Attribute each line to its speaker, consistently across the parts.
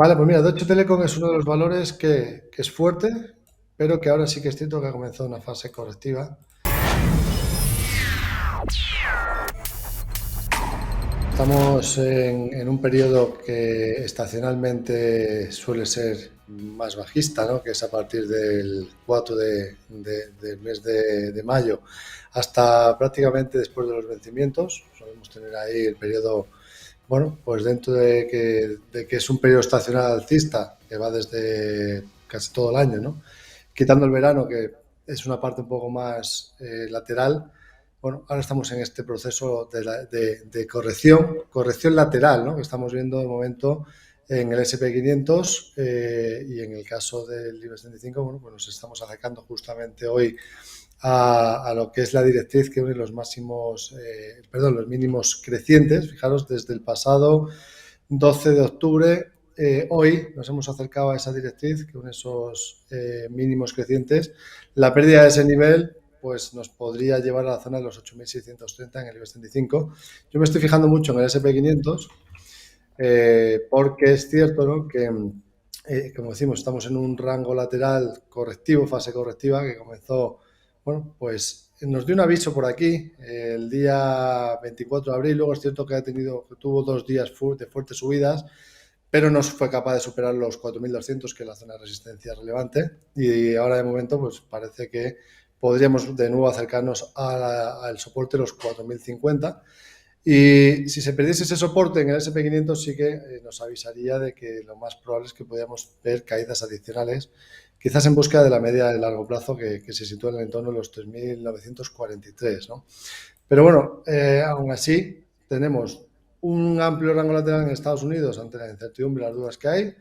Speaker 1: Vale, pues mira, Deutsche Telekom es uno de los valores que es fuerte, pero que ahora sí que es cierto que ha comenzado una fase correctiva. Estamos en un periodo que estacionalmente suele ser más bajista, ¿no? Que es a partir del 4 del mes de mayo hasta prácticamente después de los vencimientos. Solemos tener ahí el periodo, bueno, pues dentro de que es un periodo estacional alcista que va desde casi todo el año, ¿no? Quitando el verano, que es una parte un poco más lateral. Bueno, ahora estamos en este proceso de corrección lateral, ¿no? Que estamos viendo de momento en el S&P 500 y en el caso del IBEX 35, bueno, pues nos estamos acercando justamente hoy a lo que es la directriz que une los los mínimos crecientes. Fijaros, desde el pasado 12 de octubre, hoy nos hemos acercado a esa directriz que une esos mínimos crecientes. La pérdida de ese nivel pues nos podría llevar a la zona de los 8.630 en el IBEX 35. Yo me estoy fijando mucho en el S&P 500 porque es cierto, ¿no?, que, como decimos, estamos en un rango lateral correctivo, fase correctiva, que comenzó, bueno, pues nos dio un aviso por aquí el día 24 de abril. Luego es cierto que tuvo 2 días de fuertes subidas, pero no fue capaz de superar los 4.200, que es la zona de resistencia relevante, y ahora de momento pues parece que podríamos de nuevo acercarnos al soporte de los 4.050. Y si se perdiese ese soporte en el S&P 500, sí que nos avisaría de que lo más probable es que podamos ver caídas adicionales, quizás en busca de la media de largo plazo que se sitúa en el entorno de los 3.943, ¿no? Pero bueno, aún así tenemos un amplio rango lateral en Estados Unidos ante la incertidumbre y las dudas que hay.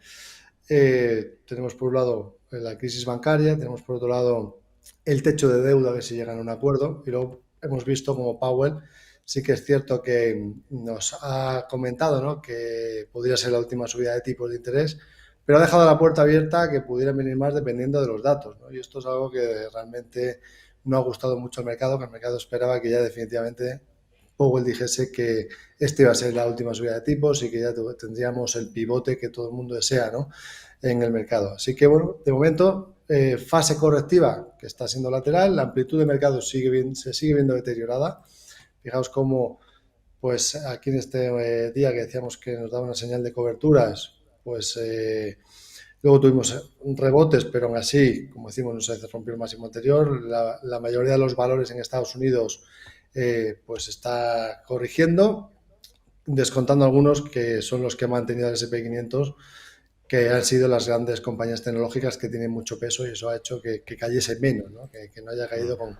Speaker 1: Tenemos por un lado la crisis bancaria, tenemos por otro lado el techo de deuda, a ver si llegan a un acuerdo, y luego hemos visto como Powell sí que es cierto que nos ha comentado, ¿no?, que podría ser la última subida de tipos de interés, pero ha dejado la puerta abierta a que pudieran venir más dependiendo de los datos, ¿no? Y esto es algo que realmente no ha gustado mucho al mercado, que el mercado esperaba que ya definitivamente Powell dijese que esta iba a ser la última subida de tipos y que ya tendríamos el pivote que todo el mundo desea, ¿no?, en el mercado. Así que, bueno, de momento, fase correctiva que está siendo lateral, la amplitud de mercado se sigue viendo deteriorada. Fijaos cómo, pues aquí en este día que decíamos que nos daba una señal de coberturas, pues luego tuvimos rebotes, pero aún así, como decimos, no se rompió el máximo anterior. La mayoría de los valores en Estados Unidos pues está corrigiendo, descontando algunos que son los que han mantenido el S&P 500, que han sido las grandes compañías tecnológicas que tienen mucho peso, y eso ha hecho que cayese menos, ¿no?, que no haya caído con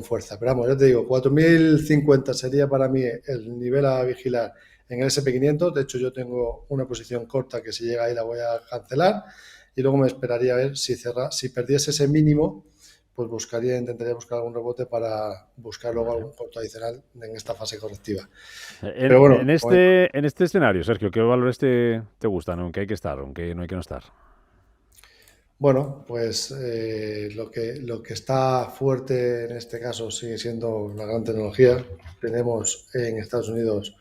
Speaker 1: fuerza. Pero vamos, yo te digo, 4.050 sería para mí el nivel a vigilar en el S&P 500. De hecho, yo tengo una posición corta que si llega ahí la voy a cancelar, y luego me esperaría a ver si perdiese ese mínimo, pues intentaría buscar algún rebote para buscar luego algún corto adicional en esta fase correctiva. Pero
Speaker 2: En,
Speaker 1: bueno,
Speaker 2: en este escenario, Sergio, ¿qué valores te gustan? ¿Aunque hay que estar, aunque no hay que no estar?
Speaker 1: bueno, pues lo que está fuerte en este caso sigue siendo la gran tecnología. Tenemos en Estados Unidos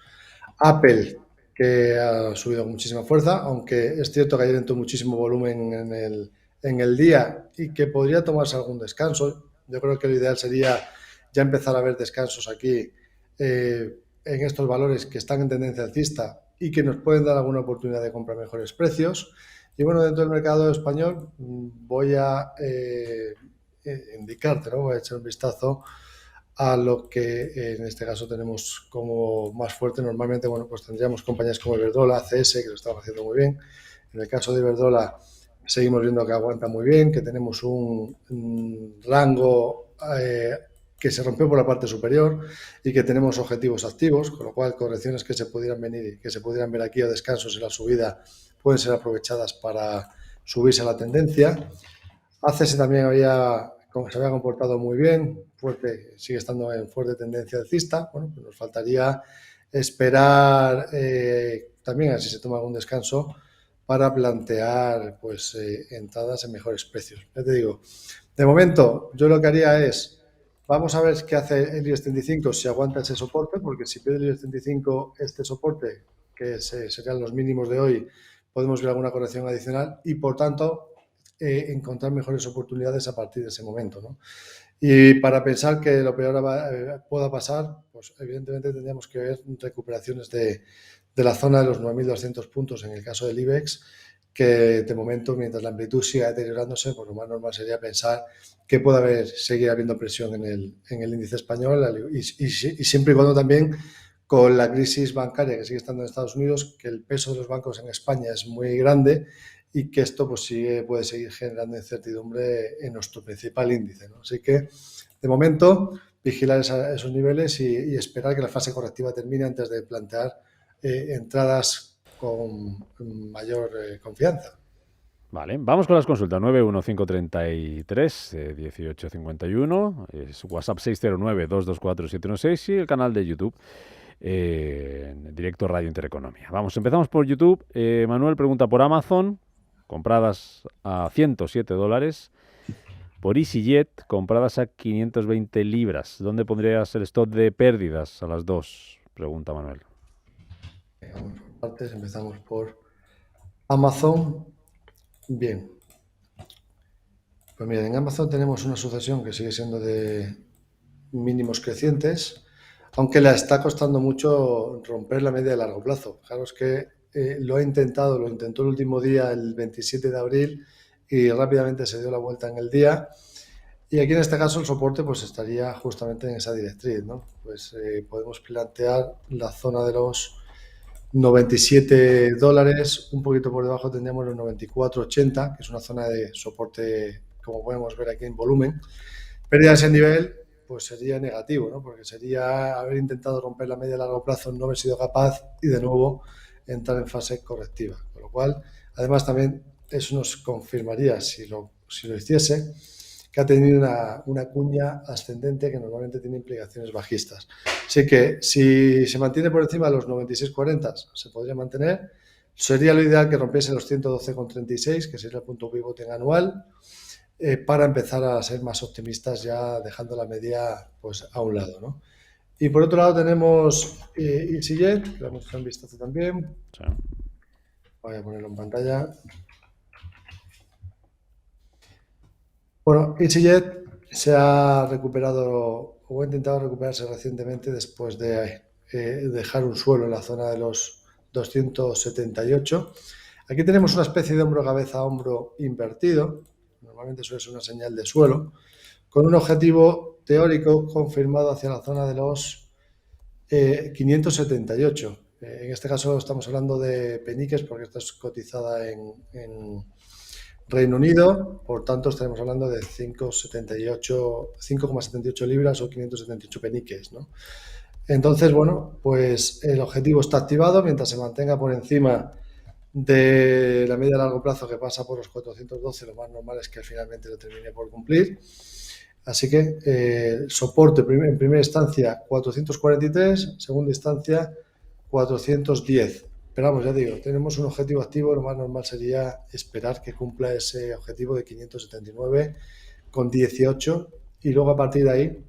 Speaker 1: Apple, que ha subido con muchísima fuerza, aunque es cierto que ayer entró muchísimo volumen en el día y que podría tomarse algún descanso. Yo creo que lo ideal sería ya empezar a ver descansos aquí en estos valores que están en tendencia alcista y que nos pueden dar alguna oportunidad de comprar mejores precios. Y bueno, dentro del mercado español voy a indicarte, ¿no?, voy a echar un vistazo a lo que en este caso tenemos como más fuerte. Normalmente, bueno, pues tendríamos compañías como Iberdrola, CS, que lo están haciendo muy bien. En el caso de Iberdrola seguimos viendo que aguanta muy bien, que tenemos un rango que se rompió por la parte superior y que tenemos objetivos activos, con lo cual correcciones que se pudieran venir y que se pudieran ver aquí o descansos en la subida pueden ser aprovechadas para subirse a la tendencia. ACS también se había comportado muy bien, fuerte, sigue estando en fuerte tendencia alcista. Bueno, pues nos faltaría esperar también a ver si se toma algún descanso para plantear pues entradas en mejores precios. Ya te digo, de momento yo lo que haría es, vamos a ver qué hace el IBEX 35, si aguanta ese soporte, porque si pierde el IBEX 35 este soporte, que serían los mínimos de hoy, podemos ver alguna corrección adicional y, por tanto, encontrar mejores oportunidades a partir de ese momento, ¿no? Y para pensar que lo peor pueda pasar, pues evidentemente tendríamos que ver recuperaciones de la zona de los 9.200 puntos en el caso del IBEX, que de momento, mientras la amplitud siga deteriorándose, pues lo más normal sería pensar que puede seguir habiendo presión en el índice español y siempre y cuando también con la crisis bancaria que sigue estando en Estados Unidos, que el peso de los bancos en España es muy grande y que esto pues puede seguir generando incertidumbre en nuestro principal índice, ¿no? Así que, de momento, vigilar esos niveles y esperar que la fase correctiva termine antes de plantear entradas con mayor confianza.
Speaker 2: Vale, vamos con las consultas. 91533 1851, es WhatsApp 609224716 y el canal de YouTube, Directo Radio Intereconomía. Vamos, empezamos por YouTube. Manuel pregunta por Amazon, compradas a $107, por EasyJet, compradas a 520 libras. ¿Dónde pondrías el stop de pérdidas a las dos? Pregunta Manuel.
Speaker 1: Vamos por partes, empezamos por Amazon. Bien. Pues mira, en Amazon tenemos una sucesión que sigue siendo de mínimos crecientes, aunque le está costando mucho romper la media de largo plazo. Fijaros que lo intentó el último día, el 27 de abril, y rápidamente se dio la vuelta en el día. Y aquí en este caso el soporte pues estaría justamente en esa directriz, ¿no? Pues podemos plantear la zona de los $97, un poquito por debajo tendríamos los 94,80, que es una zona de soporte, como podemos ver aquí en volumen. Pérdida de ese nivel, pues sería negativo, ¿no? Porque sería haber intentado romper la media a largo plazo, no haber sido capaz y de nuevo entrar en fase correctiva. Con lo cual, además también eso nos confirmaría, si lo hiciese, que ha tenido una cuña ascendente que normalmente tiene implicaciones bajistas. Así que si se mantiene por encima de los 96,40, se podría mantener. Sería lo ideal que rompiese los 112,36, que sería el punto pivote anual, para empezar a ser más optimistas, ya dejando la media pues a un lado, ¿no? Y por otro lado tenemos EasyJet, que vamos a echar un vistazo también.
Speaker 2: Sí.
Speaker 1: Voy a ponerlo en pantalla. Bueno, EasyJet se ha recuperado o ha intentado recuperarse recientemente después de dejar un suelo en la zona de los 278. Aquí tenemos una especie de hombro cabeza a hombro invertido, normalmente suele ser una señal de suelo, con un objetivo teórico confirmado hacia la zona de los 578. En este caso estamos hablando de peniques porque esta es cotizada en Reino Unido, por tanto estaremos hablando de 5,78 libras o 578 peniques, ¿no? Entonces, bueno, pues el objetivo está activado mientras se mantenga por encima de la media a largo plazo, que pasa por los 412, lo más normal es que finalmente lo termine por cumplir. Así que soporte en primera instancia 443, segunda instancia 410. Pero vamos, ya digo, tenemos un objetivo activo, lo más normal sería esperar que cumpla ese objetivo de 579,18 y luego a partir de ahí,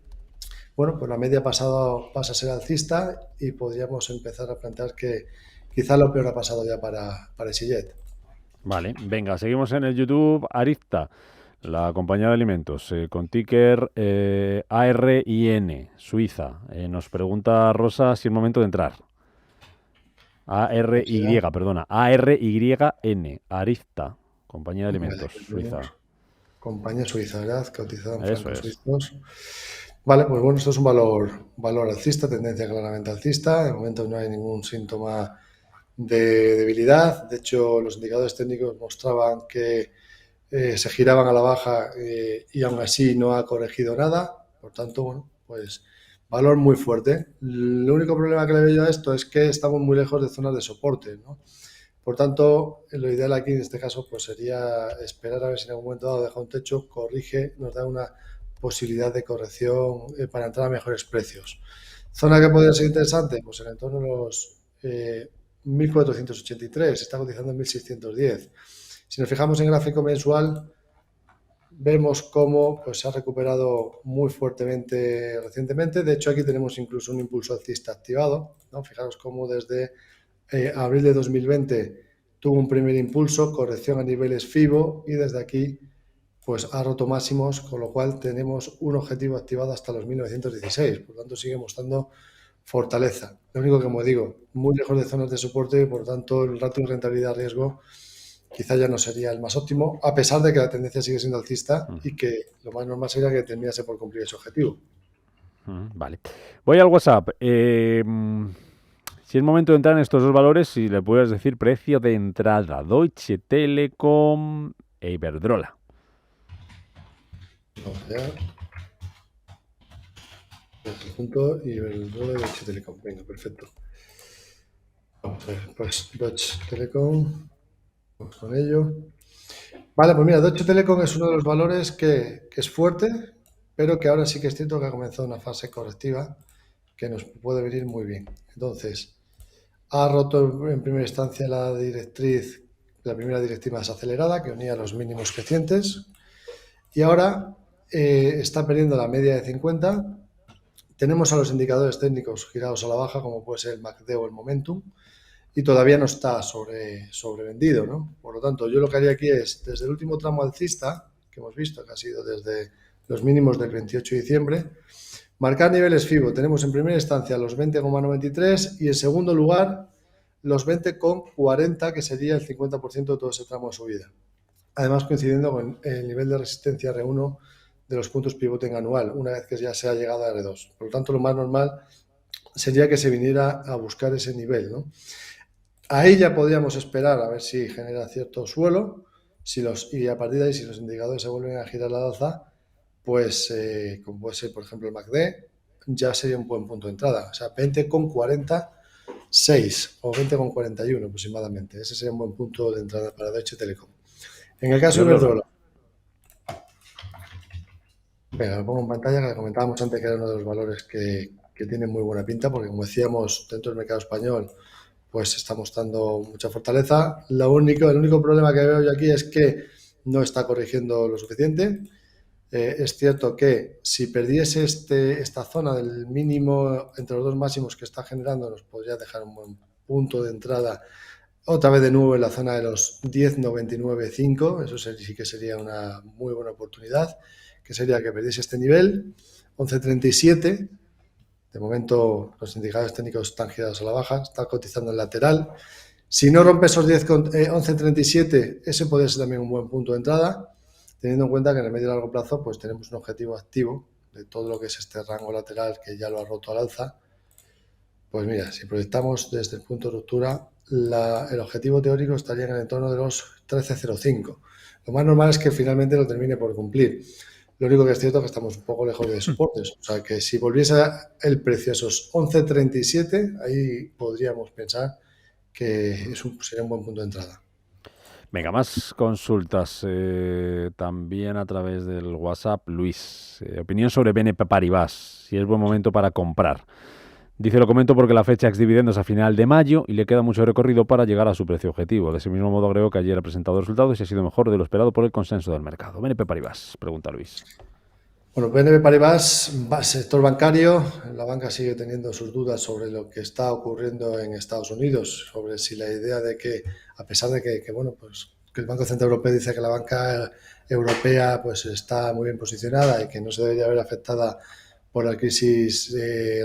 Speaker 1: bueno, pues la media pasada pasa a ser alcista y podríamos empezar a plantear que quizá lo peor ha pasado ya para EasyJet.
Speaker 2: Vale, venga, seguimos en el YouTube. Arizta, la compañía de alimentos, con ticker ARIN, Suiza. Nos pregunta Rosa si es momento de entrar. perdona, ARYN, Arizta, compañía de alimentos, Suiza.
Speaker 1: Compañía suiza, ¿verdad? Cotizada en
Speaker 2: Eso
Speaker 1: francos
Speaker 2: es.
Speaker 1: suizos. Vale, pues bueno, esto es un valor alcista, tendencia claramente alcista. De momento no hay ningún síntoma de debilidad. De hecho, los indicadores técnicos mostraban que se giraban a la baja y aún así no ha corregido nada. Por tanto, bueno, pues valor muy fuerte. El único problema que le veo yo a esto es que estamos muy lejos de zonas de soporte, ¿no? Por tanto, lo ideal aquí en este caso pues sería esperar a ver si en algún momento dado deja un techo, corrige, nos da una posibilidad de corrección para entrar a mejores precios. Zona que podría ser interesante, pues en el entorno de los 1.483, está cotizando en 1.610. Si nos fijamos en gráfico mensual, vemos cómo pues, se ha recuperado muy fuertemente recientemente. De hecho, aquí tenemos incluso un impulso alcista activado, ¿no? Fijaros cómo desde abril de 2020 tuvo un primer impulso, corrección a niveles FIBO y desde aquí pues ha roto máximos, con lo cual tenemos un objetivo activado hasta los 1916, por lo tanto sigue mostrando fortaleza. Lo único que, como digo, muy lejos de zonas de soporte, por lo tanto el ratio de rentabilidad-riesgo quizá ya no sería el más óptimo, a pesar de que la tendencia sigue siendo alcista y que lo más normal sería que terminase por cumplir ese objetivo.
Speaker 2: Vale. Voy al WhatsApp. Si es momento de entrar en estos dos valores, si le puedes decir precio de entrada, Deutsche Telekom e Iberdrola.
Speaker 1: Vamos allá. El conjunto y el rol de Deutsche Telekom. Venga, perfecto. Vamos a ver, pues Deutsche Telekom. Vamos con ello. Vale, pues mira, Deutsche Telekom es uno de los valores que es fuerte, pero que ahora sí que es cierto que ha comenzado una fase correctiva que nos puede venir muy bien. Entonces, ha roto en primera instancia la directriz, la primera directiva desacelerada que unía los mínimos crecientes y ahora está perdiendo la media de 50. Tenemos a los indicadores técnicos girados a la baja, como puede ser el MACD o el Momentum, y todavía no está sobrevendido, ¿no? Por lo tanto, yo lo que haría aquí es, desde el último tramo alcista, que hemos visto, que ha sido desde los mínimos del 28 de diciembre, marcar niveles FIBO. Tenemos en primera instancia los 20,93 y en segundo lugar los 20,40, que sería el 50% de todo ese tramo de subida. Además, coincidiendo con el nivel de resistencia R1 de los puntos pivote en anual, una vez que ya se ha llegado a R2. Por lo tanto, lo más normal sería que se viniera a buscar ese nivel, ¿no? Ahí ya podríamos esperar a ver si genera cierto suelo, y a partir de ahí, si los indicadores se vuelven a girar a la alza, pues como puede ser, por ejemplo, el MACD, ya sería un buen punto de entrada. O sea, 20,46 o 20,41 aproximadamente. Ese sería un buen punto de entrada para Deutsche Telekom. En el caso de Iberdrola, venga, lo pongo en pantalla, que comentábamos antes que era uno de los valores que tiene muy buena pinta, porque como decíamos, dentro del mercado español, pues está mostrando mucha fortaleza. El único problema que veo yo aquí es que no está corrigiendo lo suficiente. Es cierto que si perdiese esta zona del mínimo entre los dos máximos que está generando, nos podría dejar un buen punto de entrada otra vez de nuevo en la zona de los 10,99,5. Eso sí que sería una muy buena oportunidad, que sería que perdiese este nivel, 11,37. De momento los indicadores técnicos están girados a la baja, está cotizando en lateral. Si no rompe esos 11,37, ese puede ser también un buen punto de entrada, teniendo en cuenta que en el medio y largo plazo pues tenemos un objetivo activo de todo lo que es este rango lateral que ya lo ha roto al alza. Pues mira, si proyectamos desde el punto de ruptura, el objetivo teórico estaría en el entorno de los 13,05. Lo más normal es que finalmente lo termine por cumplir. Lo único que es cierto es que estamos un poco lejos de soportes. O sea, que si volviese el precio a esos 11,37, ahí podríamos pensar que sería un buen punto de entrada.
Speaker 2: Venga, más consultas también a través del WhatsApp. Luis, opinión sobre BNP Paribas, si es buen momento para comprar. Dice, lo comento porque la fecha ex dividendos a final de mayo y le queda mucho recorrido para llegar a su precio objetivo. De ese mismo modo, agrego que ayer ha presentado resultados y ha sido mejor de lo esperado por el consenso del mercado. BNP Paribas, pregunta Luis.
Speaker 1: Bueno, BNP Paribas, sector bancario, la banca sigue teniendo sus dudas sobre lo que está ocurriendo en Estados Unidos, sobre si la idea de que, a pesar de que bueno, pues que el Banco Central Europeo dice que la banca europea pues está muy bien posicionada y que no se debería ver afectada por la crisis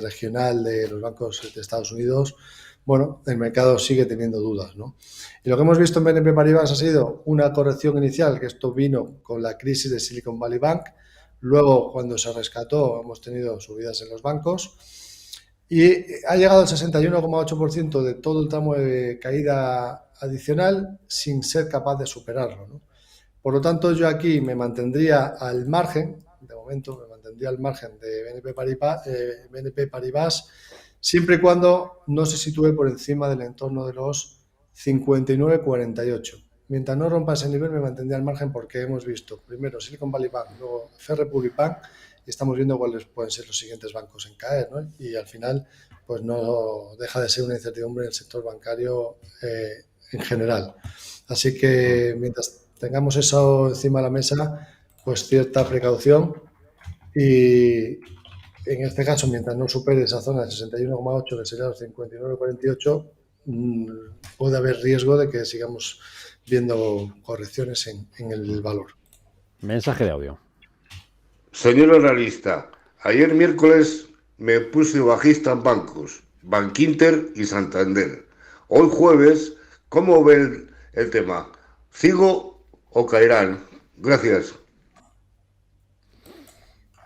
Speaker 1: regional de los bancos de Estados Unidos, bueno, el mercado sigue teniendo dudas, ¿no? Y lo que hemos visto en BNP Paribas ha sido una corrección inicial, que esto vino con la crisis de Silicon Valley Bank. Luego, cuando se rescató, hemos tenido subidas en los bancos y ha llegado al 61,8% de todo el tramo de caída adicional sin ser capaz de superarlo, ¿no? Por lo tanto, yo aquí me mantendría al margen, de momento me mantendría al margen de BNP Paribas, siempre y cuando no se sitúe por encima del entorno de los 59,48. Mientras no rompa ese nivel me mantendría al margen porque hemos visto primero Silicon Valley Bank, luego First Republic Bank y estamos viendo cuáles pueden ser los siguientes bancos en caer, ¿no? Y al final pues no deja de ser una incertidumbre en el sector bancario en general. Así que mientras tengamos eso encima de la mesa, pues cierta precaución y en este caso mientras no supere esa zona de 61,8 que sería los 59,48 puede haber riesgo de que sigamos viendo correcciones en el valor.
Speaker 2: Mensaje de audio.
Speaker 3: Señor analista, ayer miércoles me puse bajista en bancos, Bankinter y Santander. Hoy jueves, ¿cómo ven el tema? ¿Sigo o caerán? Gracias.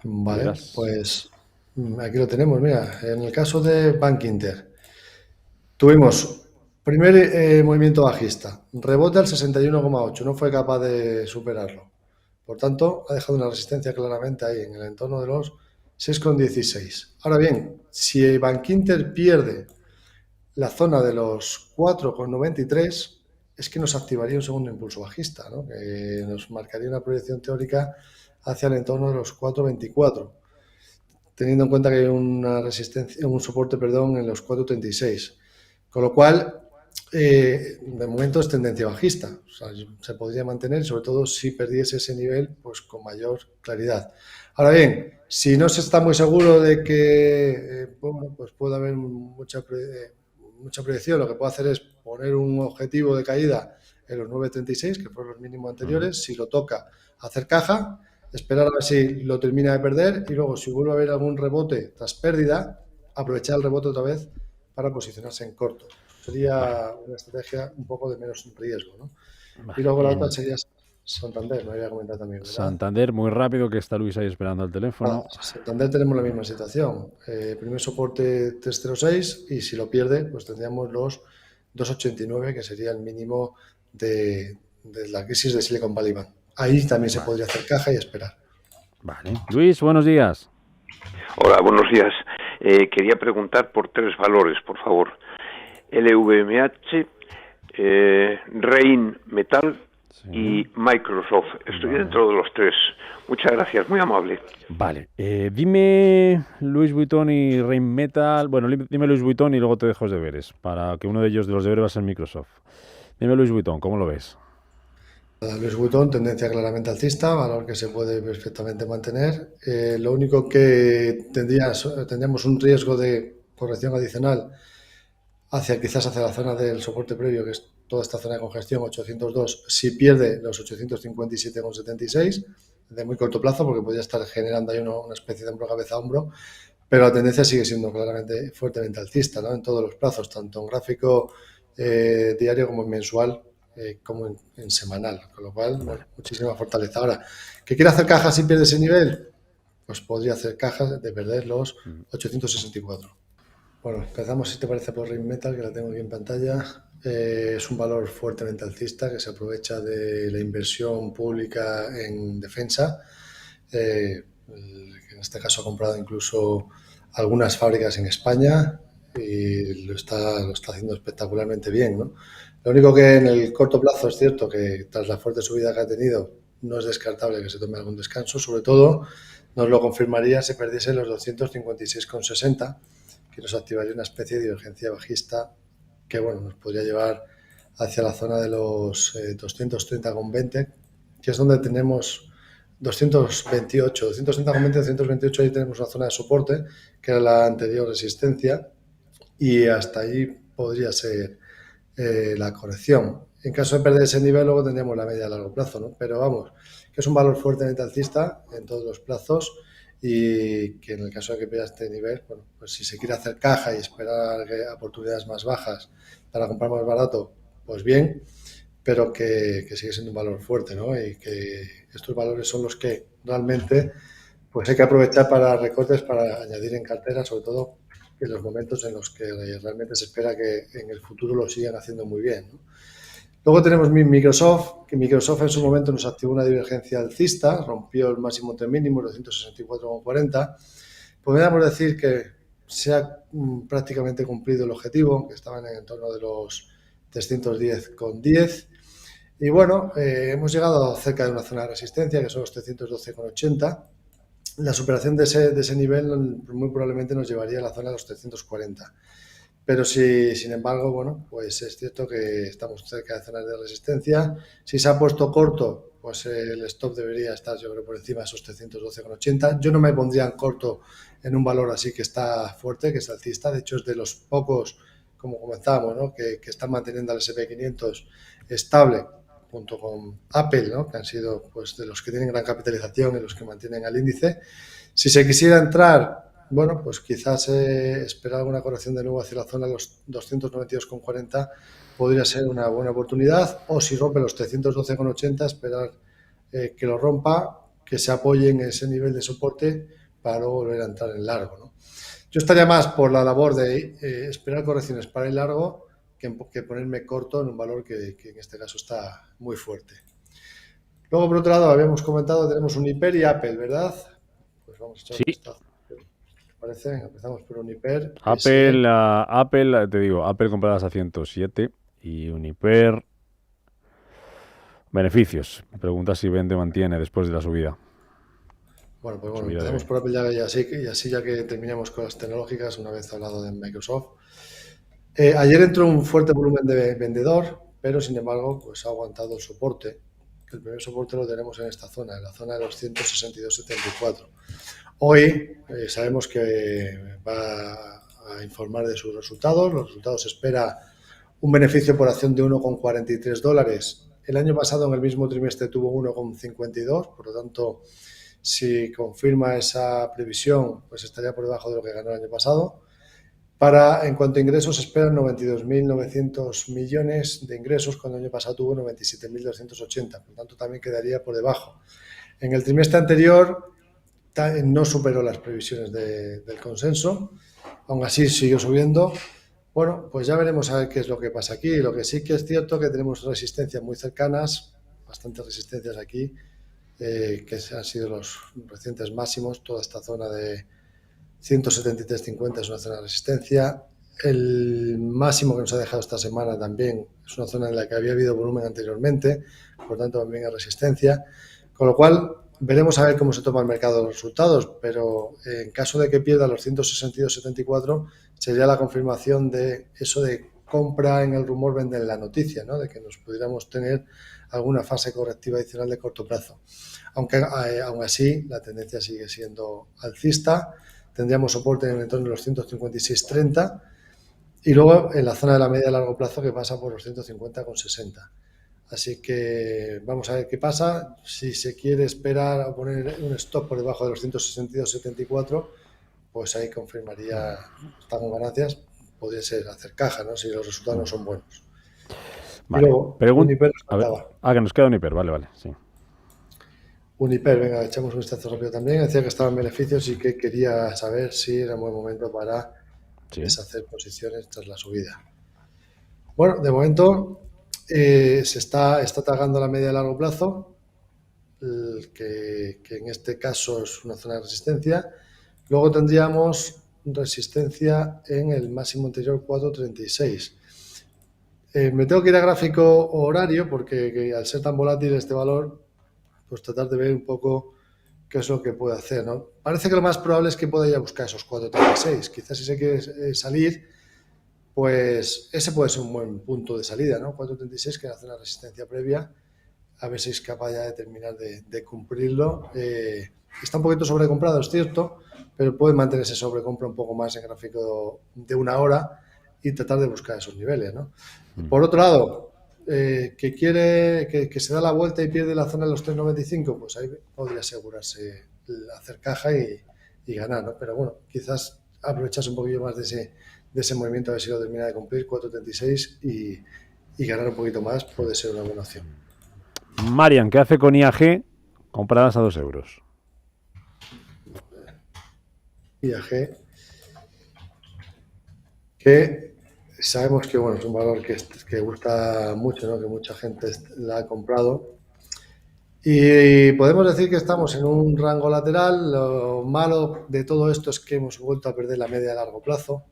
Speaker 1: Vale,
Speaker 2: Verás.
Speaker 1: pues aquí lo tenemos. Mira, en el caso de Bank Inter, tuvimos primer movimiento bajista, rebote al 61,8, no fue capaz de superarlo. Por tanto, ha dejado una resistencia claramente ahí, en el entorno de los 6,16. Ahora bien, si Bank Inter pierde la zona de los 4,93, es que nos activaría un segundo impulso bajista, ¿no? Que nos marcaría una proyección teórica hacia el entorno de los 4,24, teniendo en cuenta que hay una resistencia, un soporte, perdón, en los 4,36. Con lo cual, de momento es tendencia bajista. O sea, se podría mantener, sobre todo si perdiese ese nivel, pues con mayor claridad. Ahora bien, si no se está muy seguro de que bueno, pues puede haber mucha proyección, lo que puedo hacer es poner un objetivo de caída en los 9,36, que fueron los mínimos anteriores. Si lo toca, hacer caja, esperar a ver si lo termina de perder y luego, si vuelve a haber algún rebote tras pérdida, aprovechar el rebote otra vez para posicionarse en corto. Sería una estrategia un poco de menos riesgo, ¿no? Y luego la otra sería Santander, me había comentado también, ¿verdad?
Speaker 2: Santander, muy rápido, que está Luis ahí esperando al teléfono.
Speaker 1: Santander tenemos la misma situación. Primer soporte 306 y si lo pierde, pues tendríamos los 2,89, que sería el mínimo de la crisis de Silicon Valley Bank. Ahí también se podría hacer caja y esperar.
Speaker 2: Vale. Luis, buenos días.
Speaker 4: Hola, buenos días. Quería preguntar por 3 valores, por favor. LVMH, Rain Metal y Microsoft. Estoy dentro de los 3. Muchas gracias, muy amable.
Speaker 2: Vale. Dime Louis Vuitton y Rain Metal. Bueno, dime Louis Vuitton y luego te dejo los deberes, para que uno de ellos de los deberes va a ser Microsoft. Dime Louis Vuitton, ¿cómo lo ves?
Speaker 1: Louis Vuitton, tendencia claramente alcista, valor que se puede perfectamente mantener. Lo único que tendríamos un riesgo de corrección adicional quizás hacia la zona del soporte previo, que es toda esta zona de congestión, 802, si pierde los 857,76, de muy corto plazo, porque podría estar generando ahí una especie de hombro cabeza a hombro, pero la tendencia sigue siendo claramente fuertemente alcista, ¿no? En todos los plazos, tanto en gráfico diario como en mensual, como en semanal, con lo cual, bueno, muchísima fortaleza. Ahora, ¿qué quiere hacer caja si pierde ese nivel? Pues podría hacer cajas de perder los 864. Bueno, empezamos, si te parece, por Rain Metal, que la tengo aquí en pantalla. Es un valor fuertemente alcista que se aprovecha de la inversión pública en defensa. En este caso ha comprado incluso algunas fábricas en España y lo está haciendo espectacularmente bien, ¿no? Lo único que en el corto plazo es cierto que tras la fuerte subida que ha tenido no es descartable que se tome algún descanso, sobre todo nos lo confirmaría si perdiese los 256,60, que nos activaría una especie de urgencia bajista que, bueno, nos podría llevar hacia la zona de los 230,20, que es donde tenemos 228, 230,20, 228, ahí tenemos una zona de soporte, que era la anterior resistencia, y hasta ahí podría ser la corrección. En caso de perder ese nivel, luego tendríamos la media a largo plazo, ¿no? Pero vamos, que es un valor fuertemente alcista en todos los plazos y que en el caso de que pierda este nivel, bueno, pues si se quiere hacer caja y esperar oportunidades más bajas para comprar más barato, pues bien, pero que sigue siendo un valor fuerte, ¿no? Y que estos valores son los que realmente pues hay que aprovechar para recortes, para añadir en cartera, sobre todo en los momentos en los que realmente se espera que en el futuro lo sigan haciendo muy bien, ¿no? Luego tenemos Microsoft, que Microsoft en su momento nos activó una divergencia alcista, rompió el máximo entre mínimos, los 164,40. Podríamos decir que se ha prácticamente cumplido el objetivo, que estaban en torno de los 310,10. Y bueno, hemos llegado cerca de una zona de resistencia, que son los 312,80. La superación de ese nivel muy probablemente nos llevaría a la zona de los 340. Pero si, sin embargo, bueno, pues es cierto que estamos cerca de zonas de resistencia. Si se ha puesto corto, pues el stop debería estar, yo creo, por encima de esos 312,80. Yo no me pondría en corto en un valor así que está fuerte, que es alcista. De hecho, es de los pocos como comentábamos, ¿no? que están manteniendo al S&P 500 estable, junto con Apple, ¿no? que han sido pues, de los que tienen gran capitalización y los que mantienen al índice. Si se quisiera entrar, bueno, pues quizás esperar alguna corrección de nuevo hacia la zona de los 292,40 podría ser una buena oportunidad, o si rompe los 312,80, esperar que lo rompa, que se apoye en ese nivel de soporte para luego volver a entrar en largo, ¿no? Yo estaría más por la labor de esperar correcciones para el largo que ponerme corto en un valor que en este caso está muy fuerte. Luego, por otro lado, habíamos comentado, tenemos Uniper y Apple, ¿verdad? Pues vamos a echar un vistazo. ¿Te parece? Empezamos por Uniper.
Speaker 2: Apple, te digo, Apple compradas a 107 y Uniper... Beneficios. Me pregunta si vende o mantiene después de la subida.
Speaker 1: Bueno, pues empezamos por Apple y así ya que terminamos con las tecnológicas, una vez hablado de Microsoft. Ayer entró un fuerte volumen de vendedor, pero sin embargo pues ha aguantado el soporte. El primer soporte lo tenemos en esta zona, en la zona de los 162,74. Hoy sabemos que va a informar de sus resultados. Los resultados espera un beneficio por acción de $1,43. El año pasado en el mismo trimestre tuvo 1,52, por lo tanto, si confirma esa previsión, pues estaría por debajo de lo que ganó el año pasado. En cuanto a ingresos, esperan 92.900 millones de ingresos, cuando el año pasado tuvo 97.280, por lo tanto también quedaría por debajo. En el trimestre anterior no superó las previsiones del consenso, aún así siguió subiendo. Bueno, pues ya veremos a ver qué es lo que pasa aquí. Lo que sí que es cierto que tenemos resistencias muy cercanas, bastantes resistencias aquí, que han sido los recientes máximos. Toda esta zona de 173,50 es una zona de resistencia. El máximo que nos ha dejado esta semana también es una zona en la que había habido volumen anteriormente, por tanto también hay resistencia. Con lo cual, veremos a ver cómo se toma el mercado los resultados, pero en caso de que pierda los 162,74 sería la confirmación de eso de compra en el rumor, vende en la noticia, ¿no? De que nos pudiéramos tener alguna fase correctiva adicional de corto plazo. Aunque aún así la tendencia sigue siendo alcista, tendríamos soporte en el entorno de los 156,30 y luego en la zona de la media a largo plazo que pasa por los 150,60. Así que vamos a ver qué pasa. Si se quiere esperar a poner un stop por debajo de los 162,74, pues ahí confirmaría, está con ganancias, podría ser hacer caja, ¿no? Si los resultados no son buenos.
Speaker 2: Vale.
Speaker 1: Y luego, Uniper nos faltaba.
Speaker 2: Que nos queda Uniper, vale, sí.
Speaker 1: Uniper, venga, echamos un vistazo rápido también. Decía que estaba en beneficios y que quería saber si era un buen momento para deshacer posiciones tras la subida. Bueno, de momento se está tragando la media a largo plazo, que en este caso es una zona de resistencia. Luego tendríamos resistencia en el máximo anterior 4,36. Me tengo que ir a gráfico horario porque al ser tan volátil este valor, pues tratar de ver un poco qué es lo que puede hacer, ¿no? Parece que lo más probable es que pueda ir a buscar esos 4,36. Quizás si se quiere salir, pues ese puede ser un buen punto de salida, ¿no? 4,36, que hace una resistencia previa, a ver si es capaz ya de terminar de cumplirlo. Está un poquito sobrecomprado, es cierto, pero puede mantenerse sobrecompra un poco más en gráfico de una hora y tratar de buscar esos niveles, ¿no? Por otro lado, que quiere que se da la vuelta y pierde la zona de los 3,95, pues ahí podría asegurarse hacer caja y ganar, ¿no? Pero bueno, quizás aprovecharse un poquillo más de ese movimiento, a ver si lo termina de cumplir, 4,36 y ganar un poquito más puede ser una buena opción.
Speaker 2: Marian, ¿qué hace con IAG compradas a 2 euros?
Speaker 1: IAG, que sabemos que bueno, es un valor que gusta mucho, ¿no? Que mucha gente la ha comprado. Y podemos decir que estamos en un rango lateral. Lo malo de todo esto es que hemos vuelto a perder la media a largo plazo.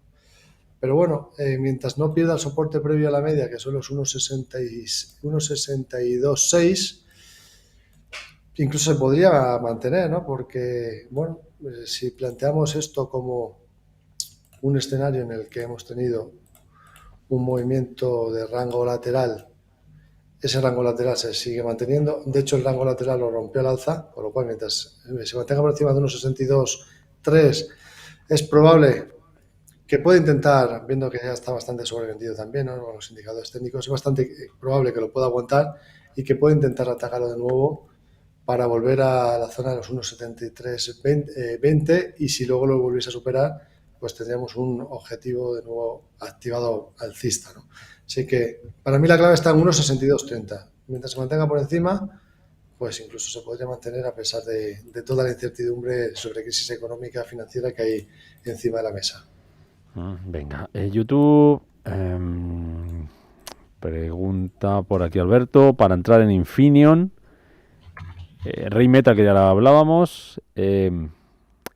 Speaker 1: Pero bueno, mientras no pierda el soporte previo a la media, que son los 1,62,6, incluso se podría mantener, ¿no? Porque, bueno, si planteamos esto como un escenario en el que hemos tenido un movimiento de rango lateral, ese rango lateral se sigue manteniendo. De hecho, el rango lateral lo rompió al alza, por lo cual mientras se mantenga por encima de 1,62,3 es probable que puede intentar, viendo que ya está bastante sobrevendido también, ¿no? Con los indicadores técnicos, es bastante probable que lo pueda aguantar y que puede intentar atacarlo de nuevo para volver a la zona de los 1,7320 y si luego lo volviese a superar, pues tendríamos un objetivo de nuevo activado alcista, ¿no? Así que para mí la clave está en 1,6230. Mientras se mantenga por encima, pues incluso se podría mantener a pesar de toda la incertidumbre sobre crisis económica financiera que hay encima de la mesa.
Speaker 2: Venga, YouTube pregunta por aquí Alberto, para entrar en Infineon, Rheinmetall, que ya la hablábamos,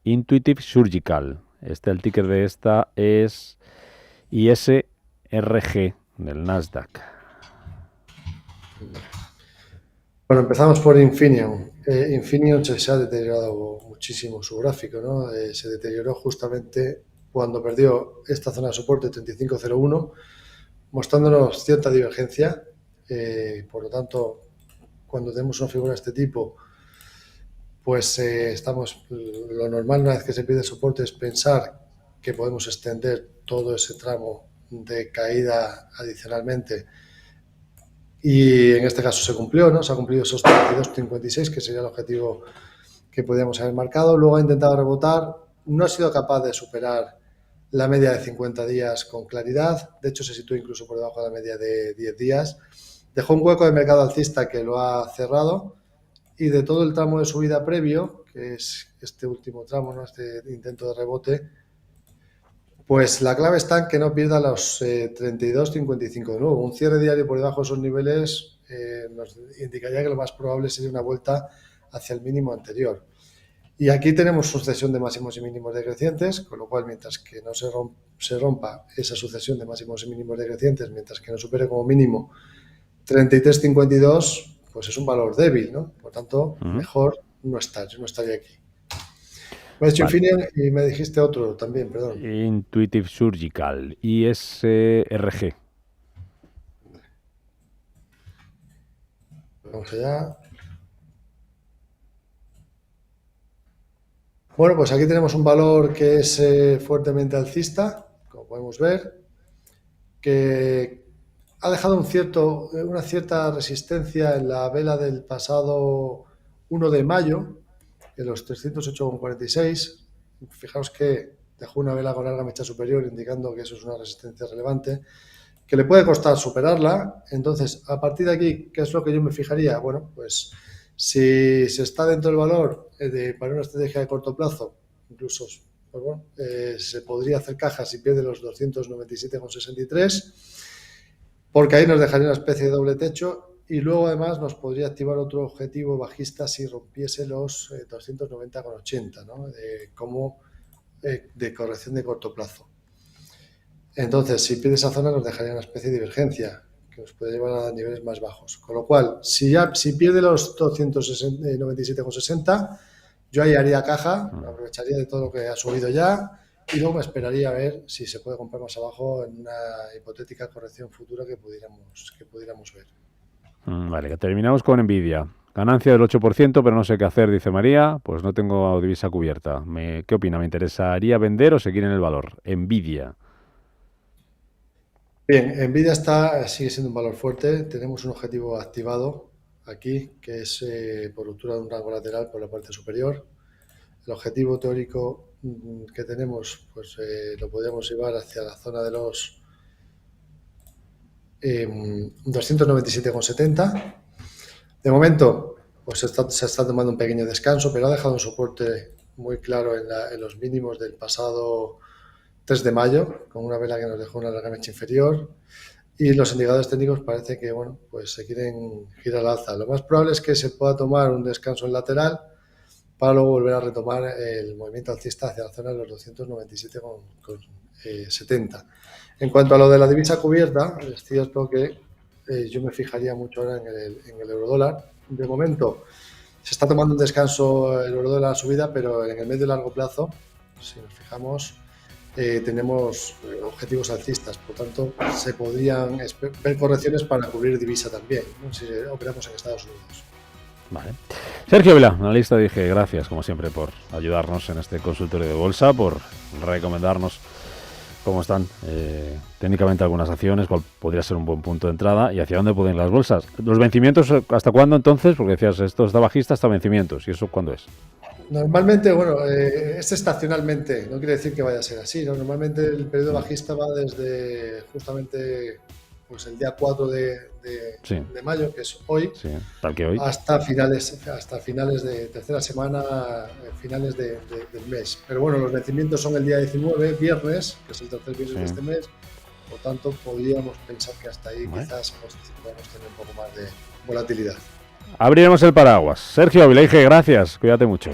Speaker 2: Intuitive Surgical, el ticker de esta es ISRG del Nasdaq.
Speaker 1: Bueno, empezamos por Infineon. Infineon se ha deteriorado muchísimo su gráfico, ¿no? Se deterioró justamente cuando perdió esta zona de soporte 35.01, mostrándonos cierta divergencia. Por lo tanto, cuando tenemos una figura de este tipo, pues lo normal una vez que se pide soporte es pensar que podemos extender todo ese tramo de caída adicionalmente. Y en este caso se cumplió, ¿no? Se ha cumplido esos 32.56, que sería el objetivo que podíamos haber marcado. Luego ha intentado rebotar, no ha sido capaz de superar la media de 50 días con claridad. De hecho, se sitúa incluso por debajo de la media de 10 días. Dejó un hueco de mercado alcista que lo ha cerrado. Y de todo el tramo de subida previo, que es este último tramo, ¿no? Este intento de rebote, pues la clave está en que no pierda los 32.55 de nuevo. Un cierre diario por debajo de esos niveles nos indicaría que lo más probable sería una vuelta hacia el mínimo anterior. Y aquí tenemos sucesión de máximos y mínimos decrecientes, con lo cual mientras que no se rompa esa sucesión de máximos y mínimos decrecientes, mientras que no supere como mínimo 33.52, pues es un valor débil, ¿no? Por tanto, mejor no estar. Yo no estaría aquí. Me has dicho Infineon y me dijiste otro también, perdón.
Speaker 2: Intuitive Surgical, ISRG.
Speaker 1: Vamos allá. Bueno, pues aquí tenemos un valor que es fuertemente alcista, como podemos ver, que ha dejado una cierta resistencia en la vela del pasado 1 de mayo, en los 308,46. Fijaos que dejó una vela con larga mecha superior, indicando que eso es una resistencia relevante, que le puede costar superarla. Entonces, a partir de aquí, ¿qué es lo que yo me fijaría? Bueno, pues si se está dentro del valor para una estrategia de corto plazo, incluso pues bueno, se podría hacer caja si pierde los 297,63, porque ahí nos dejaría una especie de doble techo y luego además nos podría activar otro objetivo bajista si rompiese los 290,80, ¿no? De corrección de corto plazo. Entonces, si pierde esa zona nos dejaría una especie de divergencia que nos puede llevar a niveles más bajos. Con lo cual, si pierde los 297,60, yo ahí haría caja, aprovecharía de todo lo que ha subido ya y luego me esperaría a ver si se puede comprar más abajo en una hipotética corrección futura que pudiéramos ver.
Speaker 2: Vale, que terminamos con Nvidia. Ganancia del 8%, pero no sé qué hacer, dice María. Pues no tengo divisa cubierta. ¿Qué opina? ¿Me interesaría vender o seguir en el valor? Nvidia.
Speaker 1: Bien, Nvidia sigue siendo un valor fuerte. Tenemos un objetivo activado aquí, que es por ruptura de un rango lateral por la parte superior. El objetivo teórico que tenemos, pues lo podríamos llevar hacia la zona de los 297,70. De momento, pues se está tomando un pequeño descanso, pero ha dejado un soporte muy claro en los mínimos del pasado 3 de mayo, con una vela que nos dejó una larga mecha inferior. Y los indicadores técnicos parece que bueno, pues se quieren girar al alza. Lo más probable es que se pueda tomar un descanso en lateral para luego volver a retomar el movimiento alcista hacia la zona de los 297,70. En cuanto a lo de la divisa cubierta, es cierto que yo me fijaría mucho ahora en el eurodólar. De momento se está tomando un descanso el eurodólar a subida, pero en el medio y largo plazo, si nos fijamos, tenemos objetivos alcistas, por tanto se podrían ver correcciones para cubrir divisa también, ¿no? Si operamos en Estados Unidos.
Speaker 2: Vale. Sergio Vila, analista, dije gracias como siempre por ayudarnos en este consultorio de bolsa, por recomendarnos cómo están técnicamente algunas acciones, cuál podría ser un buen punto de entrada y hacia dónde pueden ir las bolsas. ¿Los vencimientos hasta cuándo entonces? Porque decías, esto está bajista hasta vencimientos. ¿Y eso cuándo es?
Speaker 1: Normalmente, bueno, es estacionalmente, no quiere decir que vaya a ser así, ¿no? Normalmente el periodo bajista va desde justamente pues el día 4
Speaker 2: Sí.
Speaker 1: de mayo, que es hoy,
Speaker 2: Sí, tal que hoy.
Speaker 1: hasta finales de tercera semana, finales del mes. Pero bueno, los vencimientos son el día 19, viernes, que es el tercer viernes de este mes, por tanto podríamos pensar que hasta ahí quizás pues, podemos tener un poco más de volatilidad.
Speaker 2: Abriremos el paraguas. Sergio Vileige, gracias, cuídate mucho.